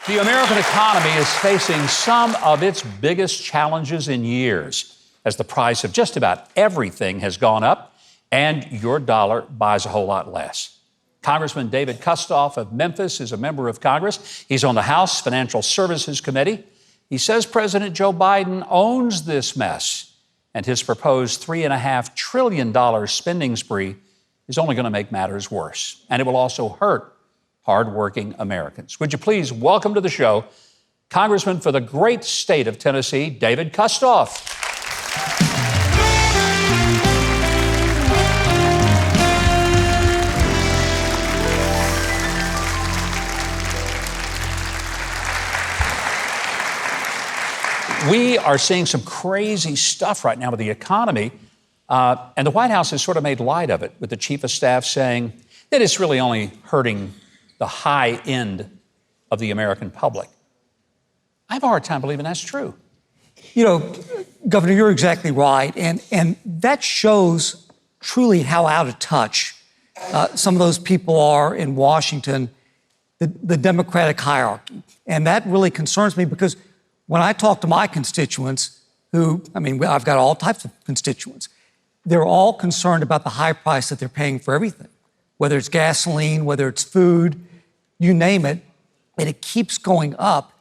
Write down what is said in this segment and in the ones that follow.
The American economy is facing some of its biggest challenges in years as the price of just about everything has gone up and your dollar buys a whole lot less. Congressman David Kustoff of Memphis is a member of Congress. He's on the House Financial Services Committee. He says President Joe Biden owns this mess, and his proposed $3.5 trillion spending spree is only going to make matters worse, and it will also hurt hardworking Americans. Would you please welcome to the show Congressman for the great state of Tennessee, David Kustoff. We are seeing some crazy stuff right now with the economy, and the White House has sort of made light of it, with the chief of staff saying that it's really only hurting the high end of the American public. I have a hard time believing that's true. You know, Governor, you're exactly right, and that shows truly how out of touch some of those people are in Washington, the Democratic hierarchy. And that really concerns me, because when I talk to my constituents, I've got all types of constituents, they're all concerned about the high price that they're paying for everything, whether it's gasoline, whether it's food, you name it, and it keeps going up.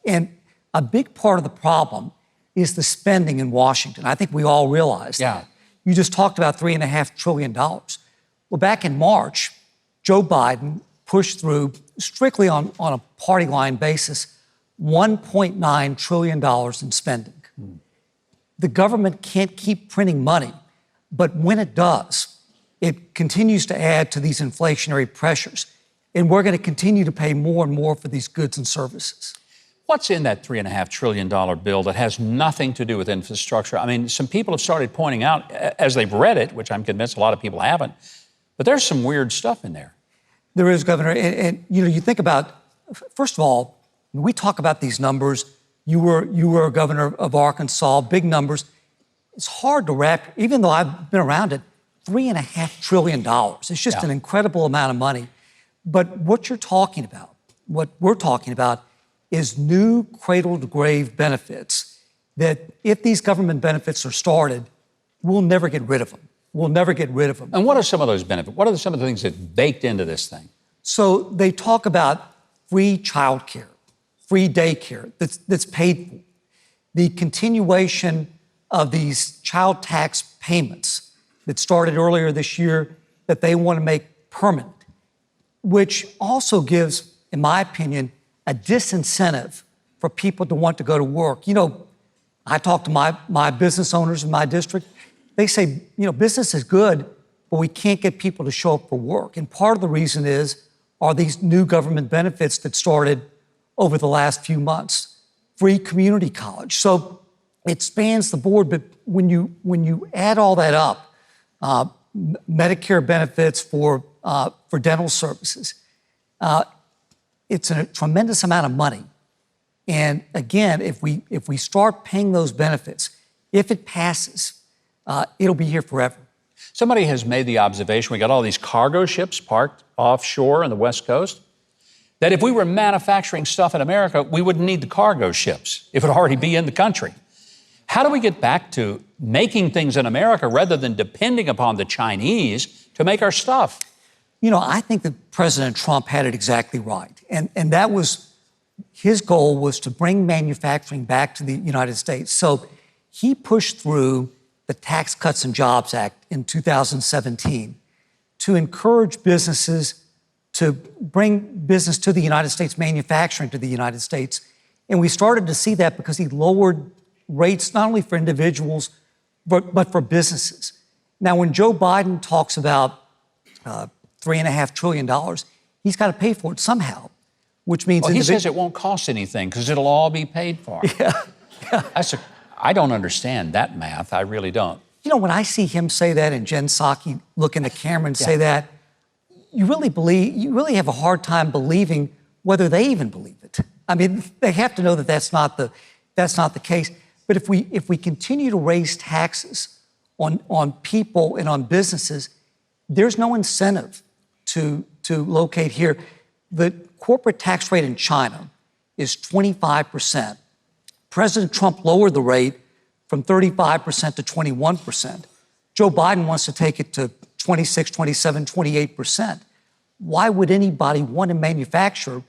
And a big part of the problem is the spending in Washington. I think we all realize that. You just talked about $3.5 trillion. Well, back in March, Joe Biden pushed through, strictly on a party line basis, $1.9 trillion in spending. The government can't keep printing money, but when it does, it continues to add to these inflationary pressures. And we're going to continue to pay more and more for these goods and services. What's in that $3.5 trillion bill that has nothing to do with infrastructure? I mean, some people have started pointing out, as they've read it, which I'm convinced a lot of people haven't, but there's some weird stuff in there. There is, Governor. And you think about, first of all, when we talk about these numbers, you were a governor of Arkansas, big numbers. It's hard to wrap, even though I've been around it, $3.5 trillion. It's just an incredible amount of money. But what you're talking about, what we're talking about, is new cradle-to-grave benefits that, if these government benefits are started, we'll never get rid of them. We'll never get rid of them. And what are some of those benefits? What are some of the things that baked into this thing? So they talk about free childcare, free daycare that's paid for, the continuation of these child tax payments that started earlier this year that they want to make permanent, which also gives, in my opinion, a disincentive for people to want to go to work. You know, I talk to my business owners in my district. They say, business is good, but we can't get people to show up for work. And part of the reason are these new government benefits that started over the last few months. Free community college. So it spans the board, but when you add all that up, Medicare benefits for dental services, it's a tremendous amount of money. And again, if we start paying those benefits, if it passes, it'll be here forever. Somebody has made the observation, we got all these cargo ships parked offshore on the West Coast, that if we were manufacturing stuff in America, we wouldn't need the cargo ships. It would already be in the country. How do we get back to making things in America rather than depending upon the Chinese to make our stuff? I think that President Trump had it exactly right. And that was, his goal was to bring manufacturing back to the United States. So he pushed through the Tax Cuts and Jobs Act in 2017 to encourage businesses to bring business to the United States, manufacturing to the United States. And we started to see that because he lowered rates not only for individuals, but for businesses. Now, when Joe Biden talks about $3.5 trillion, he's got to pay for it somehow, which means... Well, he says it won't cost anything because it'll all be paid for. I don't understand that math. I really don't. When I see him say that and Jen Psaki look in the camera and say that, you really have a hard time believing whether they even believe it. I mean, they have to know that that's not the case. But if we continue to raise taxes on people and on businesses, there's no incentive to locate here. The corporate tax rate in China is 25%. President Trump lowered the rate from 35% to 21%. Joe Biden wants to take it to 26, 27, 28%. Why would anybody want to manufacture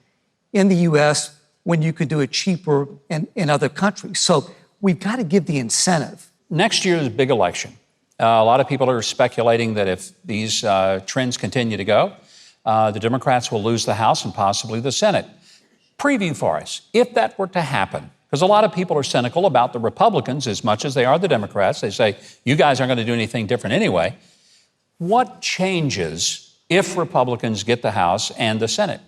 in the U.S. when you could do it cheaper in other countries? So we've got to give the incentive. Next year's big election. A lot of people are speculating that if these trends continue to go, the Democrats will lose the House and possibly the Senate. Preview for us, if that were to happen, because a lot of people are cynical about the Republicans as much as they are the Democrats. They say, you guys aren't going to do anything different anyway. What changes if Republicans get the House and the Senate?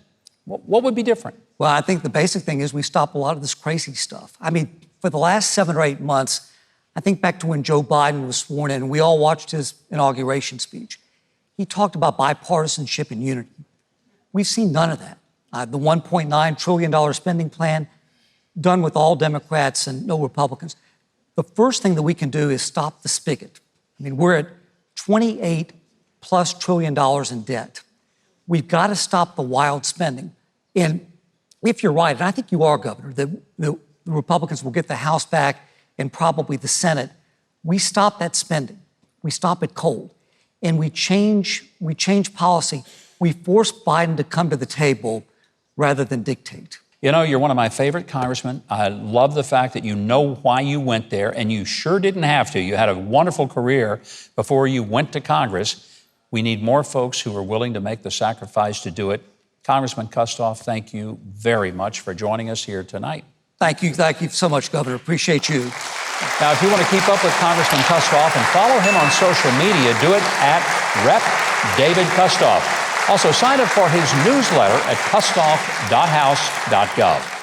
What would be different? Well, I think the basic thing is we stop a lot of this crazy stuff. I mean, for the last 7 or 8 months, I think back to when Joe Biden was sworn in, and we all watched his inauguration speech. He talked about bipartisanship and unity. We've seen none of that. The $1.9 trillion spending plan, done with all Democrats and no Republicans. The first thing that we can do is stop the spigot. I mean, we're at $28+ trillion in debt. We've got to stop the wild spending. And if you're right, and I think you are, Governor, that the Republicans will get the House back and probably the Senate, we stop that spending. We stop it cold. And we change policy. We force Biden to come to the table rather than dictate. You know, you're one of my favorite congressmen. I love the fact that you know why you went there, and you sure didn't have to. You had a wonderful career before you went to Congress. We need more folks who are willing to make the sacrifice to do it. Congressman Kustoff, thank you very much for joining us here tonight. Thank you so much, Governor. Appreciate you. Now, if you want to keep up with Congressman Kustoff and follow him on social media, do it at Rep. David Kustoff. Also, sign up for his newsletter at kustoff.house.gov.